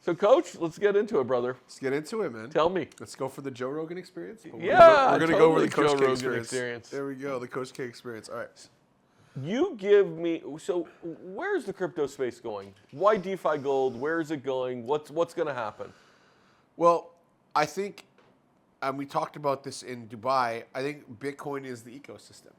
So, Coach, let's get into it, brother. Let's get into it, man. Tell me. Let's go for the Joe Rogan experience. We're gonna go over totally the Coach Joe K Rogan experience. There we go, the Coach K experience. All right. You give me, so where's the crypto space going? Why DeFi Gold? Where is it going? What's going to happen? Well, I think, and we talked about this in Dubai, I think Bitcoin is the ecosystem.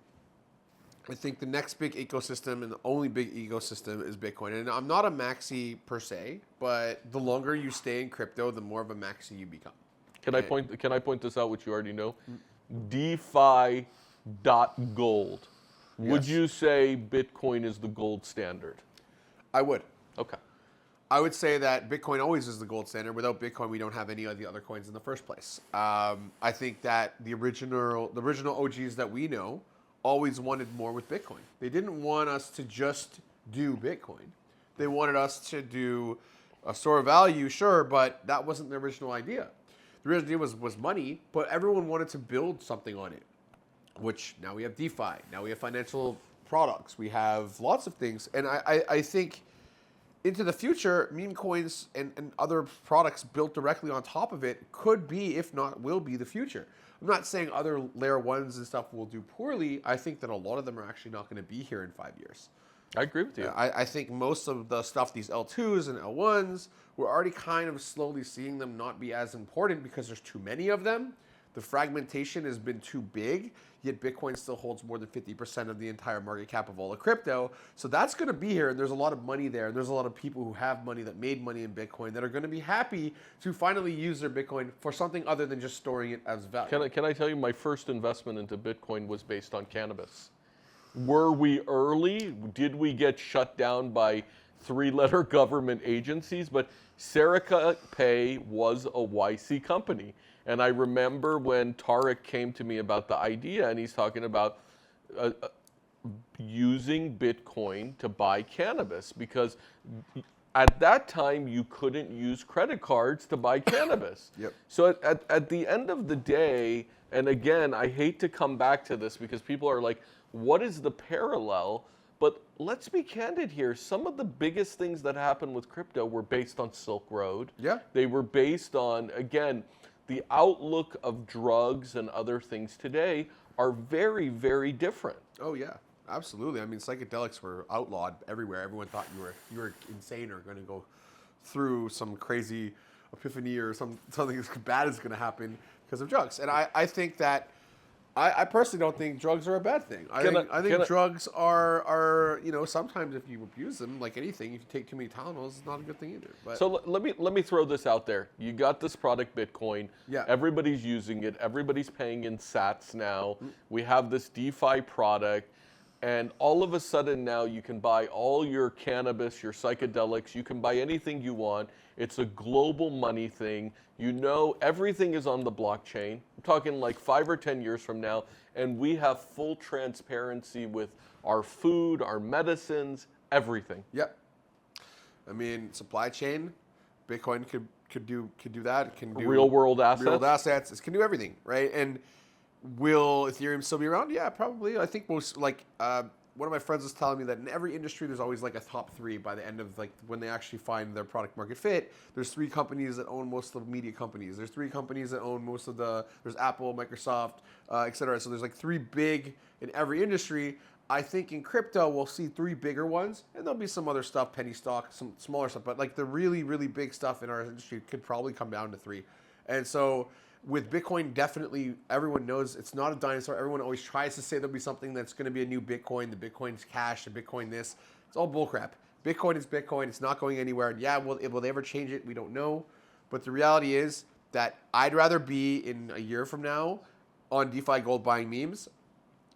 I think the next big ecosystem and the only big ecosystem is Bitcoin. And I'm not a maxi per se, but the longer you stay in crypto, the more of a maxi you become. Can I point this out, which you already know? DeFi.gold. Would you say Bitcoin is the gold standard? I would. Okay. I would say that Bitcoin always is the gold standard. Without Bitcoin, we don't have any of the other coins in the first place. I think that the original OGs that we know always wanted more with Bitcoin. They didn't want us to just do Bitcoin. They wanted us to do a store of value, sure, but that wasn't the original idea. The original idea was money, but everyone wanted to build something on it. Which now we have DeFi, now we have financial products, we have lots of things. And I think into the future, meme coins and other products built directly on top of it could be, if not will be, the future. I'm not saying other layer ones and stuff will do poorly. I think that a lot of them are actually not going to be here in 5 years. I agree with you. I think most of the stuff, these L2s and L1s, we're already kind of slowly seeing them not be as important because there's too many of them. The fragmentation has been too big, yet Bitcoin still holds more than 50% of the entire market cap of all the crypto. So that's going to be here, and there's a lot of money there, and there's a lot of people who have money that made money in Bitcoin that are going to be happy to finally use their Bitcoin for something other than just storing it as value. Can I tell you, my first investment into Bitcoin was based on cannabis. Were we early? Did we get shut down by 3-letter government agencies? But Serica Pay was a YC company. And I remember when Tarek came to me about the idea, and he's talking about using Bitcoin to buy cannabis, because at that time you couldn't use credit cards to buy cannabis. Yep. So at the end of the day, and again, I hate to come back to this because people are like, what is the parallel? But let's be candid here. Some of the biggest things that happened with crypto were based on Silk Road. Yeah. They were based on, again, the outlook of drugs and other things today are very, very different. Oh yeah, absolutely. I mean, psychedelics were outlawed everywhere. Everyone thought you were insane or going to go through some crazy epiphany or something bad is going to happen because of drugs. And I think that I personally don't think drugs are a bad thing. I think drugs are sometimes if you abuse them, like anything, if you take too many Tylenols, it's not a good thing either. But so let me throw this out there. You got this product, Bitcoin. Yeah. Everybody's using it. Everybody's paying in sats now. We have this DeFi product. And all of a sudden now you can buy all your cannabis, your psychedelics. You can buy anything you want. It's a global money thing. You know, everything is on the blockchain. I'm talking like 5 or 10 years from now. And we have full transparency with our food, our medicines, everything. Yep. I mean, supply chain, Bitcoin could do that. It can do real world assets. Real world assets. It can do everything, right? And will Ethereum still be around? Yeah, probably. I think most, like, one of my friends was telling me that in every industry, there's always like a top 3 by the end of like when they actually find their product market fit. There's 3 companies that own most of the media companies. There's 3 companies that own most of there's Apple, Microsoft, et cetera. So there's like 3 big in every industry. I think in crypto, we'll see 3 bigger ones, and there'll be some other stuff, penny stock, some smaller stuff. But like the really, really big stuff in our industry could probably come down to 3. And so with Bitcoin, definitely everyone knows it's not a dinosaur. Everyone always tries to say there'll be something that's going to be a new Bitcoin. The Bitcoin's cash, the Bitcoin this. It's all bullcrap. Bitcoin is Bitcoin. It's not going anywhere. And yeah, will they ever change it? We don't know. But the reality is that I'd rather be in a year from now on DeFi Gold buying memes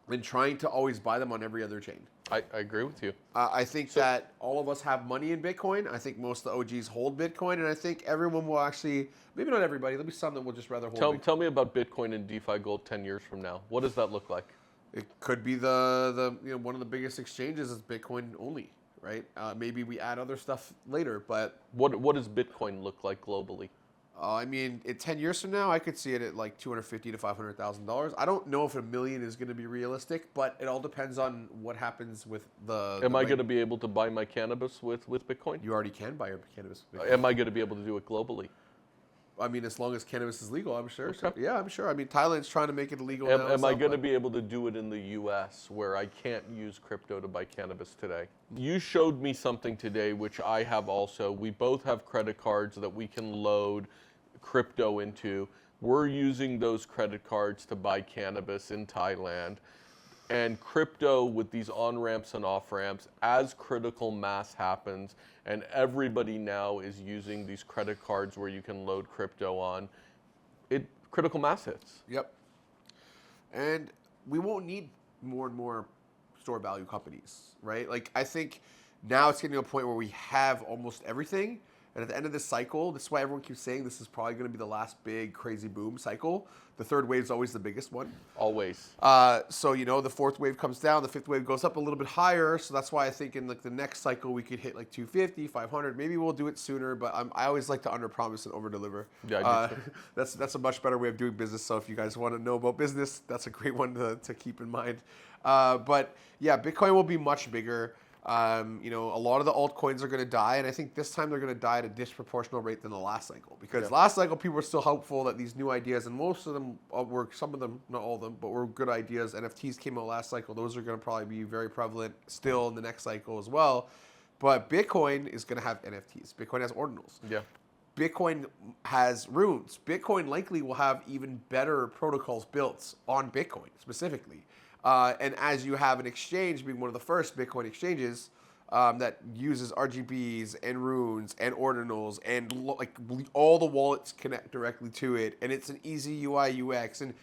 than trying to always buy them on every other chain. I agree with you. I think that all of us have money in Bitcoin. I think most of the OGs hold Bitcoin, and I think everyone will actually, maybe not everybody, there'll be some that will just rather hold Bitcoin. Tell me about Bitcoin and DeFi Gold 10 years from now. What does that look like? It could be the one of the biggest exchanges is Bitcoin only, right? Maybe we add other stuff later, but what does Bitcoin look like globally? I mean, in 10 years from now, I could see it at like $250,000 to $500,000. I don't know if $1 million is going to be realistic, but it all depends on what happens with the. Am I going to be able to buy my cannabis with Bitcoin? You already can buy your cannabis with Bitcoin. Am I going to be able to do it globally? I mean, as long as cannabis is legal, I'm sure. Okay. So, yeah, I'm sure. I mean, Thailand's trying to make it illegal now. Am I going to be able to do it in the U.S. where I can't use crypto to buy cannabis today? You showed me something today, which I have also. We both have credit cards that we can load crypto into. We're using those credit cards to buy cannabis in Thailand. And crypto with these on-ramps and off-ramps, as critical mass happens, and everybody now is using these credit cards where you can load crypto on, critical mass hits. Yep. And we won't need more and more store value companies, right? Like, I think now it's getting to a point where we have almost everything. And at the end of this cycle, this is why everyone keeps saying this is probably going to be the last big crazy boom cycle. The third wave is always the biggest one. Always. So, you know, the fourth wave comes down, the fifth wave goes up a little bit higher. So that's why I think in like the next cycle we could hit like 250, 500. Maybe we'll do it sooner, but I always like to underpromise and overdeliver. Yeah, I do too. That's a much better way of doing business. So if you guys want to know about business, that's a great one to keep in mind. But yeah, Bitcoin will be much bigger. You know, a lot of the altcoins are going to die, and I think this time they're going to die at a disproportional rate than the last cycle. Because last cycle, people were still hopeful that these new ideas, and most of them were, some of them, not all of them, but were good ideas. NFTs came out last cycle. Those are going to probably be very prevalent still in the next cycle as well. But Bitcoin is going to have NFTs. Bitcoin has ordinals. Yeah. Bitcoin has runes. Bitcoin likely will have even better protocols built on Bitcoin specifically. And as you have an exchange, being one of the first Bitcoin exchanges that uses RGBs and runes and ordinals and like all the wallets connect directly to it, and it's an easy UI UX, and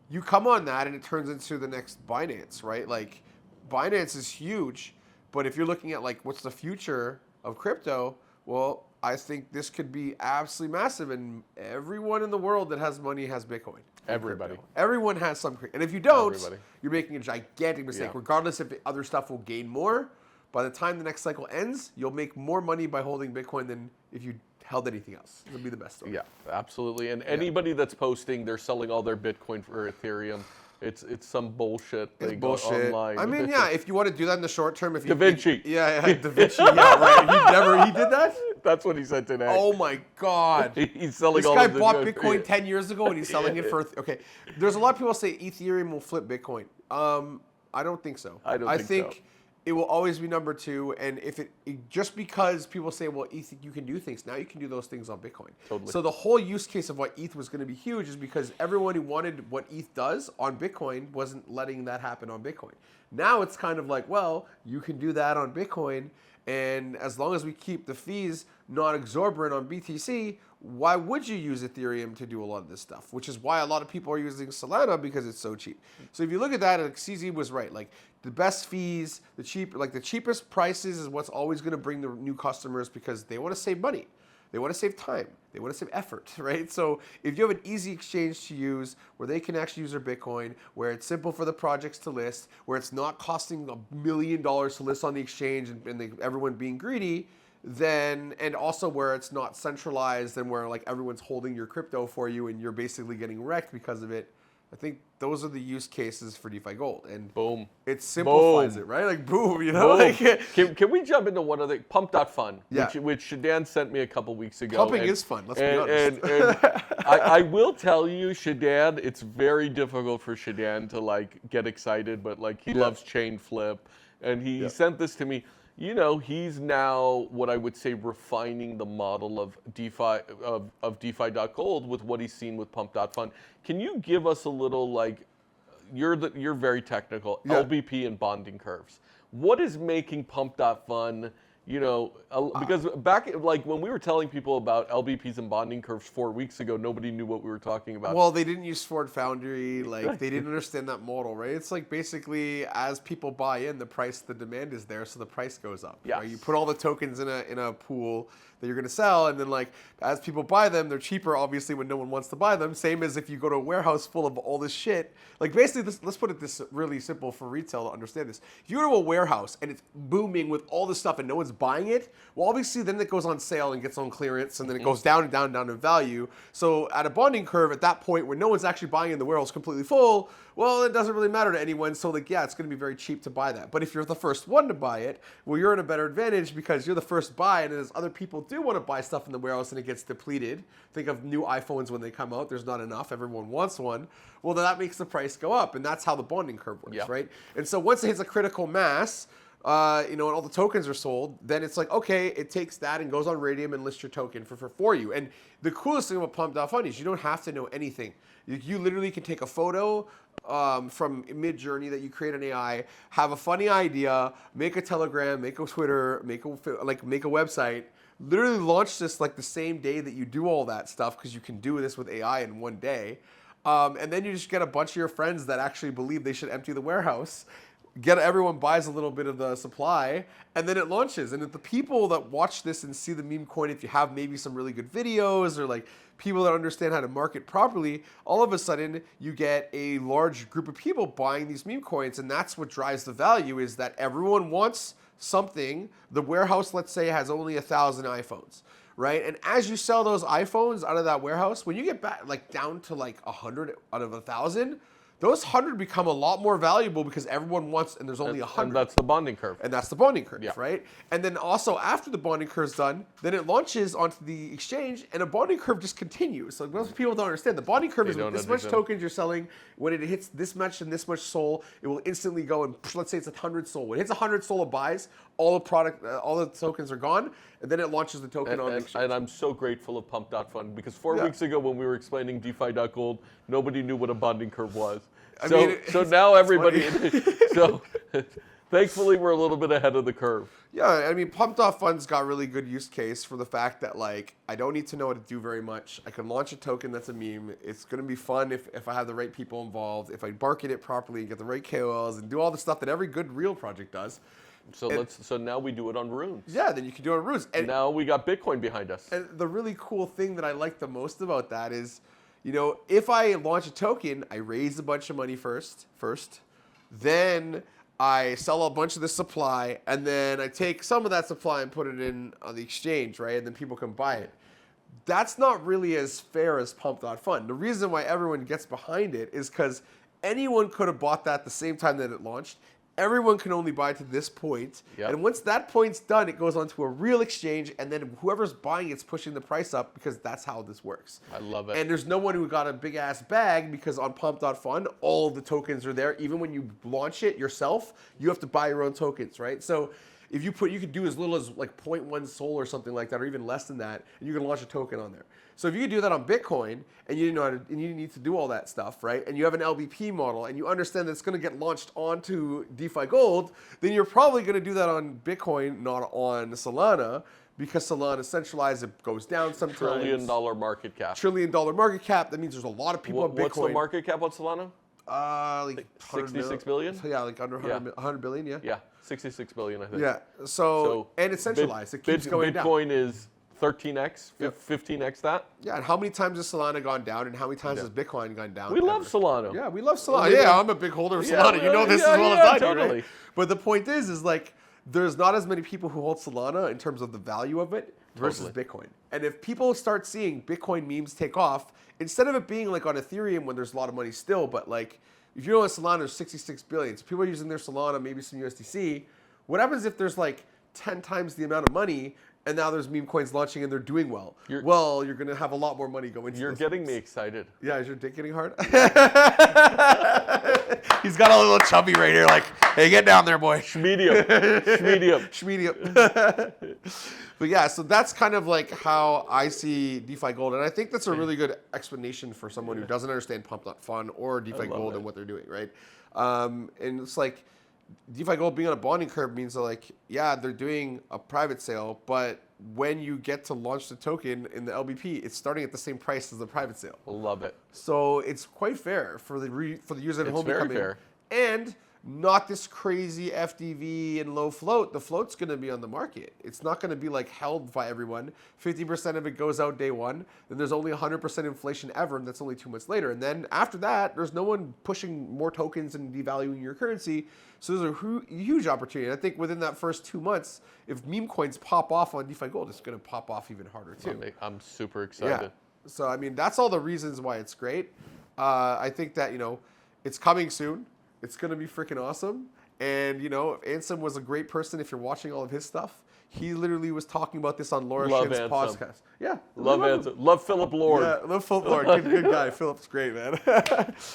you come on that and it turns into the next Binance, right? Like Binance is huge, but if you're looking at like what's the future of crypto, well, I think this could be absolutely massive, and everyone in the world that has money has Bitcoin. Everybody. Everyone has some. And if you don't, Everybody. you're making a gigantic mistake. Yeah. Regardless if other stuff will gain more, by the time the next cycle ends, you'll make more money by holding Bitcoin than if you held anything else. It'll be the best story. Yeah, absolutely. And anybody that's posting they're selling all their Bitcoin for Ethereum, it's some bullshit. It's they bullshit. Go online. I mean, yeah, if you want to do that in the short term, if you Da Vinci. yeah, Da Vinci, yeah, right. He did that? That's what he said today. Oh my God. He's selling This all guy of the bought good- Bitcoin 10 years ago and he's selling it for, okay. There's a lot of people say Ethereum will flip Bitcoin. I don't think so. I don't think think so. it will always be number two. And if just because people say, well, ETH, you can do things, now you can do those things on Bitcoin. Totally. So the whole use case of why ETH was going to be huge is because everyone who wanted what ETH does on Bitcoin wasn't letting that happen on Bitcoin. Now it's kind of like, well, you can do that on Bitcoin. And as long as we keep the fees not exorbitant on BTC, why would you use Ethereum to do a lot of this stuff? Which is why a lot of people are using Solana because it's so cheap. So if you look at that, like CZ was right. Like the best fees, the cheapest prices is what's always going to bring the new customers because they want to save money. They want to save time. They want to save effort, right? So if you have an easy exchange to use where they can actually use their Bitcoin, where it's simple for the projects to list, where it's not costing $1 million to list on the exchange and everyone being greedy, then, and also where it's not centralized and where like everyone's holding your crypto for you and you're basically getting wrecked because of it, I think those are the use cases for DeFi Gold. And Boom. It simplifies Boom. it, right? Like boom, you know? Boom. Like, Can we jump into one other Pump.fun, Yeah. which Shadan sent me a couple weeks ago. Pumping is fun, let's be honest. And I will tell you, Shadan, it's very difficult for Shadan to like get excited, but like he loves chain flip, and he sent this to me. You know, he's now what I would say refining the model of DeFi of DeFi.Gold with what he's seen with Pump.Fun. Can you give us a little like you're very technical LBP and bonding curves. What is making Pump.Fun? You know, because back like when we were telling people about LBPs and bonding curves 4 weeks ago, nobody knew what we were talking about. Well, they didn't use Ford Foundry. Like they didn't understand that model, right? It's like basically as people buy in, the demand is there, so the price goes up. Yeah. Right? You put all the tokens in a pool, that you're going to sell. And then like as people buy them, they're cheaper obviously when no one wants to buy them. Same as if you go to a warehouse full of all this shit. Like basically let's put it this really simple for retail to understand this. If you go to a warehouse and it's booming with all this stuff and no one's buying it, well obviously then it goes on sale and gets on clearance and then it goes down and down and down in value. So at a bonding curve at that point where no one's actually buying in the warehouse completely full, well, it doesn't really matter to anyone. So like, yeah, it's going to be very cheap to buy that. But if you're the first one to buy it, well, you're in a better advantage because you're the first buy. And as other people do want to buy stuff in the warehouse and it gets depleted, think of new iPhones when they come out. There's not enough. Everyone wants one. Well, then that makes the price go up. And that's how the bonding curve works, right? And so once it hits a critical mass, and all the tokens are sold, then it's like, okay, it takes that and goes on Radium and lists your token for you. And the coolest thing about Pump.Fund is you don't have to know anything. You literally can take a photo from Mid-Journey that you create an AI, have a funny idea, make a Telegram, make a Twitter, make a website, literally launch this like the same day that you do all that stuff because you can do this with AI in one day. And then you just get a bunch of your friends that actually believe they should empty the warehouse. Everyone buys a little bit of the supply, and then it launches. And if the people that watch this and see the meme coin, if you have maybe some really good videos or like people that understand how to market properly, all of a sudden you get a large group of people buying these meme coins, and that's what drives the value is that everyone wants something. The warehouse, let's say, has only 1,000 iPhones, right? And as you sell those iPhones out of that warehouse, when you get back like down to like 100 out of 1,000, those 100 become a lot more valuable because everyone wants, and there's only 100. And that's the bonding curve. And that's the bonding curve, right? And then also after the bonding curve is done, then it launches onto the exchange, and a bonding curve just continues. So most people don't understand. The bonding curve is this much tokens you're selling. When it hits this much and this much SOL, it will instantly go and let's say it's 100 SOL. When it hits 100 SOL of buys, all the tokens are gone, and then it launches the token on the exchange. And I'm so grateful of Pump.Fund because 4 weeks ago when we were explaining DeFi.Gold, nobody knew what a bonding curve was. So now everybody, so thankfully we're a little bit ahead of the curve. Yeah, I mean, Pump.Fund's got really good use case for the fact that like, I don't need to know how to do very much. I can launch a token that's a meme. It's going to be fun if I have the right people involved, if I market it properly and get the right KOLs and do all the stuff that every good real project does. So now we do it on Runes. Yeah, then you can do it on Runes. And now we got Bitcoin behind us. And the really cool thing that I like the most about that is, if I launch a token, I raise a bunch of money first, then I sell a bunch of the supply, and then I take some of that supply and put it in on the exchange, right? And then people can buy it. That's not really as fair as Pump.Fund. The reason why everyone gets behind it is because anyone could have bought that the same time that it launched. Everyone can only buy to this point. Yep. And once that point's done, it goes on to a real exchange, and then whoever's buying it's pushing the price up because that's how this works. I love it. And there's no one who got a big-ass bag because on Pump.Fund, all the tokens are there. Even when you launch it yourself, you have to buy your own tokens, right? So if you could do as little as like 0.1 SOL or something like that, or even less than that, and you can launch a token on there. So if you could do that on Bitcoin, and you didn't know how to, and you need to do all that stuff, right? And you have an LBP model, and you understand that it's going to get launched onto DeFi Gold, then you're probably going to do that on Bitcoin, not on Solana, because Solana is centralized. It goes down sometimes. $1 trillion market cap. $1 trillion market cap. That means there's a lot of people on Bitcoin. What's the market cap on Solana? Like 66 billion? Yeah, like under 100 billion, yeah. Yeah, 66 billion, I think. Yeah, so and it's centralized. It keeps going down. Bitcoin is 13x, 15x that. Yeah, and how many times has Solana gone down, and how many times has Bitcoin gone down? We love Solana. Yeah, we love Solana. Yeah, I'm a big holder of Solana. You know this as well as I do, right? But the point is like, there's not as many people who hold Solana in terms of the value of it versus Bitcoin. And if people start seeing Bitcoin memes take off, instead of it being like on Ethereum when there's a lot of money still, but like, if you know on Solana, there's 66 billion. So people are using their Solana, maybe some USDC. What happens if there's like 10 times the amount of money, and now there's meme coins launching and they're doing well? You're going to have a lot more money going into You're getting me excited. Yeah, is your dick getting hard? He's got a little chubby right here, like, hey, get down there, boy. Schmedium. But yeah, so that's kind of like how I see DeFi Gold. And I think that's a really good explanation for someone who doesn't understand Pump.Fund or DeFi Gold and what they're doing, right? And it's like, DeFi Gold being on a bonding curve means that, like, yeah, they're doing a private sale, but when you get to launch the token in the LBP, it's starting at the same price as the private sale. Love it. So it's quite fair for the user at home to come in. And not this crazy FDV and low float. The float's going to be on the market. It's not going to be like held by everyone. 50% of it goes out day one. Then there's only 100% inflation ever, and that's only 2 months later. And then after that, there's no one pushing more tokens and devaluing your currency. So there's a huge opportunity. And I think within that first 2 months, if meme coins pop off on DeFi Gold, it's going to pop off even harder too. I'm super excited. Yeah. So, I mean, that's all the reasons why it's great. I think that, it's coming soon. It's going to be freaking awesome. And, Ansem was a great person if you're watching all of his stuff. He literally was talking about this on Laura Shin's podcast. Yeah. Love Ansem. Love Philip Lord. Yeah, love Philip Lord. Good guy. Philip's great, man.